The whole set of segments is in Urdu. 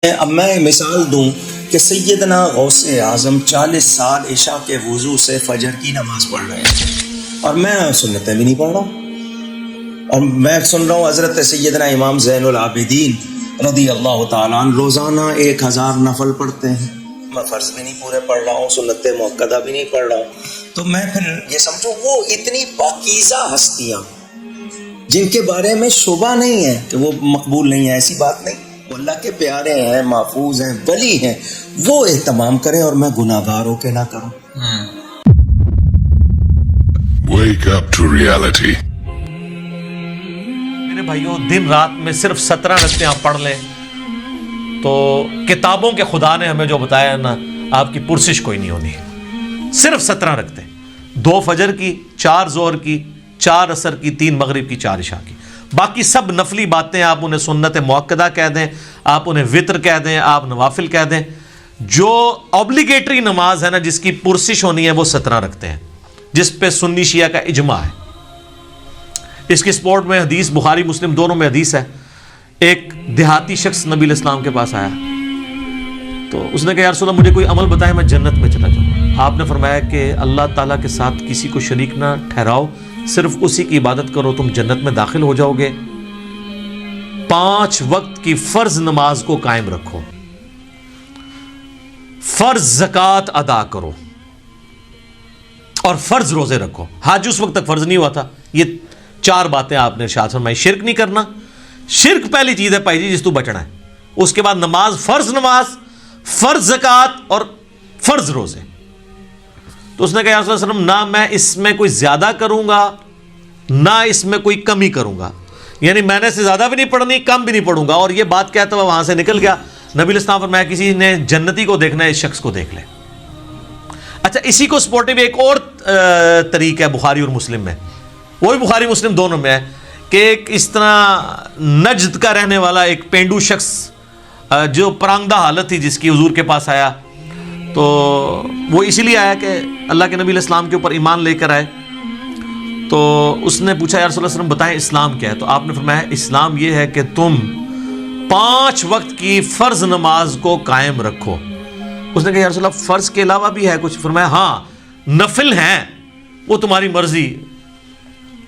اب میں مثال دوں کہ سیدنا غوث اعظم 40 سال عشاء کے وضو سے فجر کی نماز پڑھ رہے ہیں اور میں سنتیں بھی نہیں پڑھ رہا ہوں، اور میں سن رہا ہوں حضرت سیدنا امام زین العابدین رضی اللہ تعالیٰ عنہ روزانہ 1000 نفل پڑھتے ہیں، میں فرض بھی نہیں پورے پڑھ رہا ہوں، سنت مؤکدہ بھی نہیں پڑھ رہا ہوں، تو میں پھر یہ سمجھو وہ اتنی پاکیزہ ہستیاں جن کے بارے میں شبہ نہیں ہے کہ وہ مقبول نہیں ہے، ایسی بات نہیں، وہ اللہ کے پیارے ہیں، محفوظ ہیں، ولی ہیں، وہ اہتمام کریں اور میں گناہ گار ہو کے نہ کروں۔ Wake up to reality. میرے بھائیوں، دن رات میں صرف 17 رکعتیں آپ پڑھ لیں تو کتابوں کے خدا نے ہمیں جو بتایا ہے نا، آپ کی پرسش کوئی نہیں ہونی۔ صرف 17 رکعتیں، 2 فجر کی، 4 ظہر کی، 4 عصر کی، 3 مغرب کی، 4 عشاء کی۔ باقی سب نفلی باتیں آپ انہیں سنت مؤکدہ کہہ دیں، آپ انہیں وطر کہہ دیں، آپ نوافل کہہ دیں۔ جو اوبلیگیٹری نماز ہے نا، جس کی پرسش ہونی ہے، وہ 17 رکھتے ہیں، جس پہ سنی شیعہ کا اجماع ہے۔ اس کی سپورٹ میں حدیث بخاری مسلم دونوں میں حدیث ہے۔ ایک دیہاتی شخص نبی علیہ السلام کے پاس آیا تو اس نے کہا یا رسول اللہ مجھے کوئی عمل بتائے میں جنت میں چلا جاؤں۔ آپ نے فرمایا کہ اللہ تعالیٰ کے ساتھ کسی کو شریک نہ ٹھہراؤ، صرف اسی کی عبادت کرو، تم جنت میں داخل ہو جاؤ گے۔ 5 وقت کی فرض نماز کو قائم رکھو، فرض زکوٰۃ ادا کرو اور فرض روزے رکھو۔ حج اس وقت تک فرض نہیں ہوا تھا۔ یہ 4 باتیں آپ نے ارشاد فرمائی۔ شرک نہیں کرنا، شرک پہلی چیز ہے بھائی جی جس تو بچنا ہے۔ اس کے بعد نماز، فرض زکوٰۃ اور فرض روزے۔ تو اس نے کہا یا رسول اللہ صلی اللہ علیہ وسلم نہ میں اس میں کوئی زیادہ کروں گا نہ اس میں کوئی کمی کروں گا، یعنی میں نے سے زیادہ بھی نہیں پڑھنی، کم بھی نہیں پڑھوں گا۔ اور یہ بات کہتا ہوا وہاں سے نکل گیا۔ نبی علیہ السلام فرمایا کسی نے جنتی کو دیکھنا ہے، اس شخص کو دیکھ لے۔ اچھا، اسی کو سپورٹو ایک اور طریقہ ہے بخاری اور مسلم میں، وہ بھی بخاری مسلم دونوں میں ہے، کہ ایک اس طرح نجد کا رہنے والا ایک پینڈو شخص جو پرانگدہ حالت تھی جس کی حضور کے پاس آیا، تو وہ اسی لیے آیا کہ اللہ کے نبی علیہ السلام کے اوپر ایمان لے کر آئے۔ تو اس نے پوچھا یا رسول اللہ صلی اللہ علیہ وسلم بتائیں اسلام کیا ہے؟ تو آپ نے فرمایا اسلام یہ ہے کہ تم 5 وقت کی فرض نماز کو قائم رکھو۔ اس نے کہا یا رسول اللہ فرض کے علاوہ بھی ہے کچھ؟ فرمایا ہاں نفل ہیں، وہ تمہاری مرضی،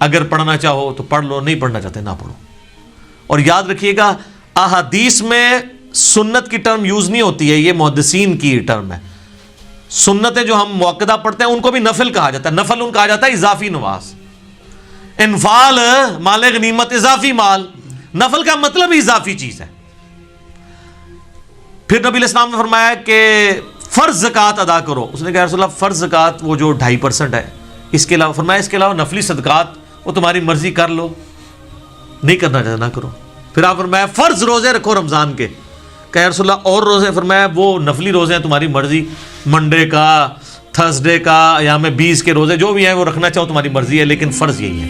اگر پڑھنا چاہو تو پڑھ لو، نہیں پڑھنا چاہتے نہ پڑھو۔ اور یاد رکھیے گا احادیث میں سنت کی ٹرم یوز نہیں ہوتی ہے، یہ محدثین کی ٹرم ہے۔ سنتیں جو ہم مؤکدہ پڑھتے ہیں ان کو بھی نفل کہا جاتا ہے، نفل ان کہا جاتا ہے اضافی نماز۔ انفال مال غنیمت اضافی مال، نفل کا مطلب ہی اضافی چیز ہے۔ پھر نبی علیہ السلام نے فرمایا کہ فرض زکوٰۃ ادا کرو۔ اس نے کہا رسول اللہ فرض زکوٰۃ وہ جو 2.5% ہے، اس کے علاوہ فرمایا اس کے علاوہ نفلی صدقات وہ تمہاری مرضی کر لو، نہیں کرنا چاہتا نہ کرو۔ پھر آپ فرمایا فرض روزے رکھو رمضان کے۔ کہ رسول اللہ اور روزے؟ فرمایا وہ نفلی روزے ہیں تمہاری مرضی، منڈے کا، تھرسڈے کا، ایام 20 کے روزے جو بھی ہیں وہ رکھنا چاہو تمہاری مرضی ہے، لیکن فرض یہی ہے۔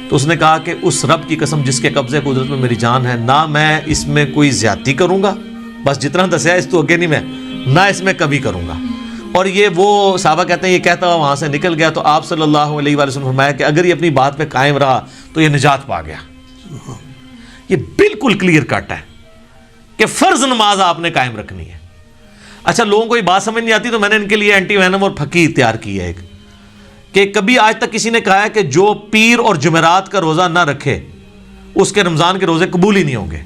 تو اس نے کہا کہ اس رب کی قسم جس کے قبضے قدرت میں میری جان ہے، نہ میں اس میں کوئی زیادتی کروں گا، بس جتنا دسیا اس تو اگے نہیں میں، نہ اس میں کبھی کروں گا۔ اور یہ وہ صحابہ کہتے ہیں یہ کہتا ہوا وہاں سے نکل گیا، تو آپ صلی اللہ علیہ وآلہ وسلم فرمایا کہ اگر یہ اپنی بات پہ قائم رہا تو یہ نجات پا گیا۔ یہ بالکل کلیئر کٹ ہے کہ فرض نماز آپ نے قائم رکھنی ہے۔ اچھا، لوگوں کو یہ بات سمجھ نہیں آتی تو میں نے ان کے لیے اینٹی وینم اور پھکی تیار کی ہے ایک، کہ کبھی آج تک کسی نے کہا ہے کہ جو پیر اور جمعرات کا روزہ نہ رکھے اس کے رمضان کے روزے قبول ہی نہیں ہوں گے۔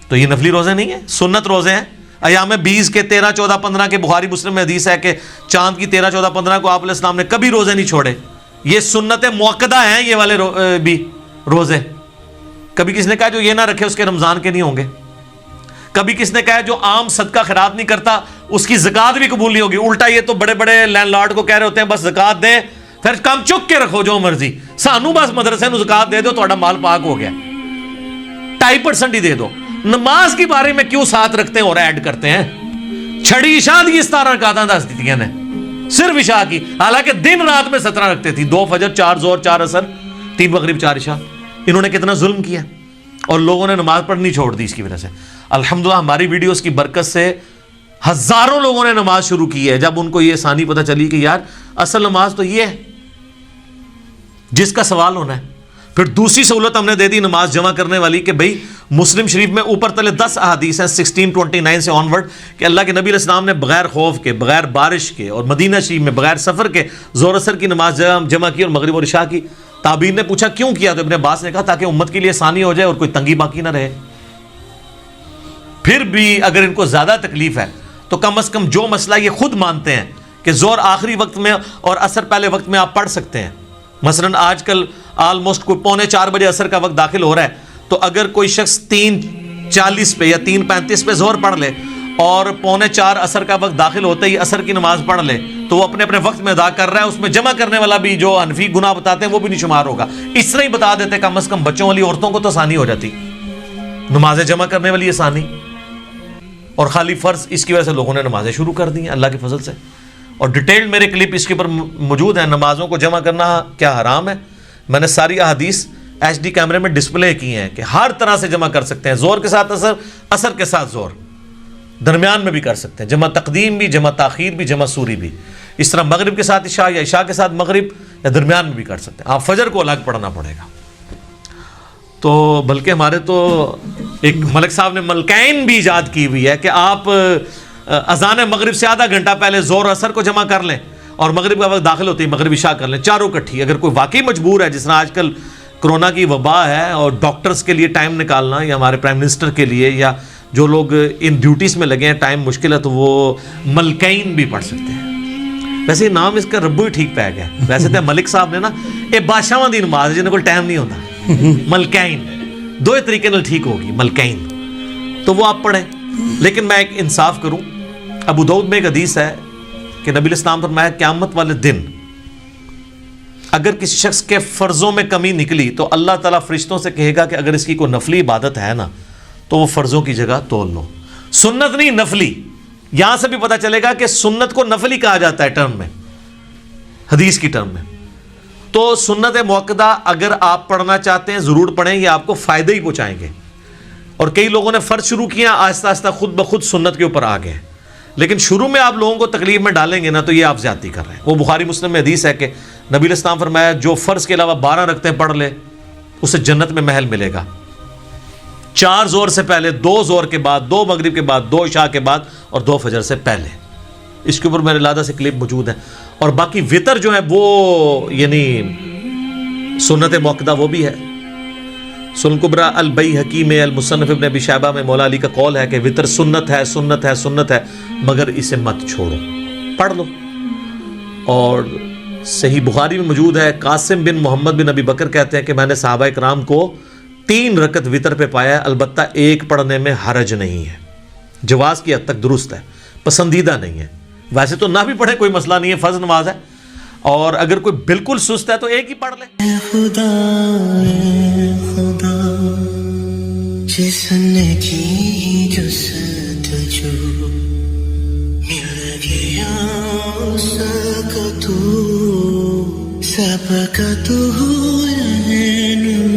تو یہ نفلی روزے نہیں ہیں، سنت روزے ہیں۔ ایام 20 کے 13، 14، 15 کے بخاری مسلم میں حدیث ہے کہ چاند کی 13، 14، 15 کو آپ علیہ السلام نے کبھی روزے نہیں چھوڑے۔ یہ سنت مؤکدہ ہیں یہ والے بھی روزے۔ کبھی کس نے کہا جو یہ نہ رکھے اس کے رمضان کے نہیں ہوں گے۔ کبھی کس نے کہا جو عام صدقہ خیرات نہیں کرتا اس کی زکوٰۃ بھی قبول نہیں ہوگی۔ الٹا یہ تو بڑے بڑے لینڈ لارڈ کو کہہ رہے ہوتے ہیں بس زکوٰۃ دیں، پھر کام چک کے رکھو جو مرضی، سانو بس مدرسے نو زکوٰۃ دے دو تہاڈا مال پاک ہو گیا، 2.5% ہی دے دو۔ نماز کے بارے میں کیوں ساتھ رکھتے ہیں اور ایڈ کرتے ہیں؟ چھڑی عشاء دی 17 رکعتاں دس دیتیاں نے صرف عشاء کی، حالانکہ دن رات میں 17 رکھتے تھی، 2 فجر، 4 ظہر، 4 عصر، 3 مغرب، 4 عشاء۔ انہوں نے کتنا ظلم کیا اور لوگوں نے نماز پڑھنی چھوڑ دی اس کی وجہ سے۔ الحمدللہ ہماری ویڈیوز کی برکت سے ہزاروں لوگوں نے نماز شروع کی ہے جب ان کو یہ آسانی پتہ چلی کہ یار اصل نماز تو یہ ہے جس کا سوال ہونا ہے۔ پھر دوسری سہولت ہم نے دے دی نماز جمع کرنے والی کہ بھئی مسلم شریف میں اوپر تلے 10 احادیث ہیں 1629 سے آن ورڈ کہ اللہ کے نبی علیہ السلام نے بغیر خوف کے، بغیر بارش کے اور مدینہ شریف میں بغیر سفر کے ظہر اثر کی نماز جمع کی اور مغرب اور عشاء کی. تابعین نے پوچھا کیوں کیا؟ تو ابن عباس نے کہا تاکہ امت کے لیے آسانی ہو جائے اور کوئی تنگی باقی نہ رہے. پھر بھی اگر ان کو زیادہ تکلیف ہے تو کم از کم جو مسئلہ یہ خود مانتے ہیں کہ ظہر آخری وقت میں اور عصر پہلے وقت میں آپ پڑھ سکتے ہیں. مثلا آج کل آلموسٹ کوئی 3:45 بجے عصر کا وقت داخل ہو رہا ہے، تو اگر کوئی شخص 3:40 پہ یا 3:35 پہ ظہر پڑھ لے اور 3:45 عصر کا وقت داخل ہوتے ہی عصر کی نماز پڑھ لے تو وہ اپنے اپنے وقت میں ادا کر رہا ہے. اس میں جمع کرنے والا بھی جو حنفی گناہ بتاتے ہیں وہ بھی نہیں شمار ہوگا. اس طرح ہی بتا دیتے کم از کم بچوں والی عورتوں کو تو آسانی ہو جاتی، نمازیں جمع کرنے والی آسانی. اور خالی فرض اس کی وجہ سے لوگوں نے نمازیں شروع کر دی ہیں اللہ کے فضل سے. اور ڈیٹیلڈ میرے کلپ اس کے اوپر موجود ہیں، نمازوں کو جمع کرنا کیا حرام ہے. میں نے ساری احادیث HD کیمرے میں ڈسپلے کی ہیں کہ ہر طرح سے جمع کر سکتے ہیں. ظہر کے ساتھ عصر، عصر کے ساتھ ظہر، درمیان میں بھی کر سکتے ہیں، جمع تقدیم بھی، جمع تاخیر بھی، جمع سوری بھی. اس طرح مغرب کے ساتھ عشاء یا عشاء کے ساتھ مغرب یا درمیان میں بھی کر سکتے ہیں. آپ فجر کو الگ پڑھنا پڑے گا. تو بلکہ ہمارے تو ایک ملک صاحب نے ملکین بھی ایجاد کی ہوئی ہے کہ آپ اذان مغرب سے آدھا گھنٹہ پہلے ظہر اثر کو جمع کر لیں اور مغرب کا وقت داخل ہوتی ہے مغرب عشاء کر لیں، چاروں کٹھی. اگر کوئی واقعی مجبور ہے، جس طرح آج کل کرونا کی وبا ہے اور ڈاکٹرز کے لیے ٹائم نکالنا، یا ہمارے پرائم منسٹر کے لیے، یا جو لوگ ان ڈیوٹیز میں لگے ہیں ٹائم مشکل ہے، تو وہ ملکین بھی پڑھ سکتے ہیں. ویسے یہ نام اس کا ربو ہی ٹھیک پہ گیا. ویسے تو ملک صاحب نے نا یہ بادشاہاں دی نماز جنہیں کوئی ٹائم نہیں ہوتا، ملکین دو طریقے نال ٹھیک ہوگی ملکین، تو وہ آپ پڑھیں. لیکن میں ایک انصاف کروں، ابو داؤد میں ایک حدیث ہے کہ نبی الاسلام فرمایا قیامت والے دن اگر کسی شخص کے فرضوں میں کمی نکلی تو اللہ تعالیٰ فرشتوں سے کہے گا کہ اگر اس کی کوئی نفلی عبادت ہے نا تو وہ فرضوں کی جگہ تول لو. سنت نہیں، نفلی. یہاں سے بھی پتہ چلے گا کہ سنت کو نفلی کہا جاتا ہے ٹرم میں، حدیث کی ٹرم میں. تو سنت موقدہ اگر آپ پڑھنا چاہتے ہیں ضرور پڑھیں، یہ آپ کو فائدہ ہی پہنچائیں گے. اور کئی لوگوں نے فرض شروع کیا، آہستہ آہستہ خود بخود سنت کے اوپر آ گئے. لیکن شروع میں آپ لوگوں کو تکلیف میں ڈالیں گے نا تو یہ آپ زیادتی کر رہے ہیں. وہ بخاری مسلم میں حدیث ہے کہ نبی علیہ السلام فرمایا جو فرض کے علاوہ 12 رکعتیں پڑھ لے اسے جنت میں محل ملے گا. 4 ظہر سے پہلے، 2 ظہر کے بعد، 2 مغرب کے بعد، 2 عشاء کے بعد اور 2 فجر سے پہلے. اس کے اوپر میرے لادہ سے کلپ موجود ہے. اور باقی وطر جو ہے وہ یعنی سنت موقدہ وہ بھی ہے. سنن کبریٰ البیہقی میں، المصنف ابن ابی شیبہ میں مولا علی کا قول ہے کہ وطر سنت ہے، سنت ہے، سنت ہے، مگر اسے مت چھوڑو، پڑھ لو. اور صحیح بخاری میں موجود ہے، قاسم بن محمد بن ابی بکر کہتے ہیں کہ میں نے صحابہ کرام کو 3 رکعت وطر پہ پایا ہے، البتہ ایک پڑھنے میں حرج نہیں ہے. جواز کی حد تک درست ہے، پسندیدہ نہیں ہے. ویسے تو نہ بھی پڑھے کوئی مسئلہ نہیں ہے، فرض نماز ہے. اور اگر کوئی بالکل سست ہے تو ایک ہی پڑھ لے. اے خدا جس نے کی جستجو مل گیا اس کا تو سب کا تو رہنما.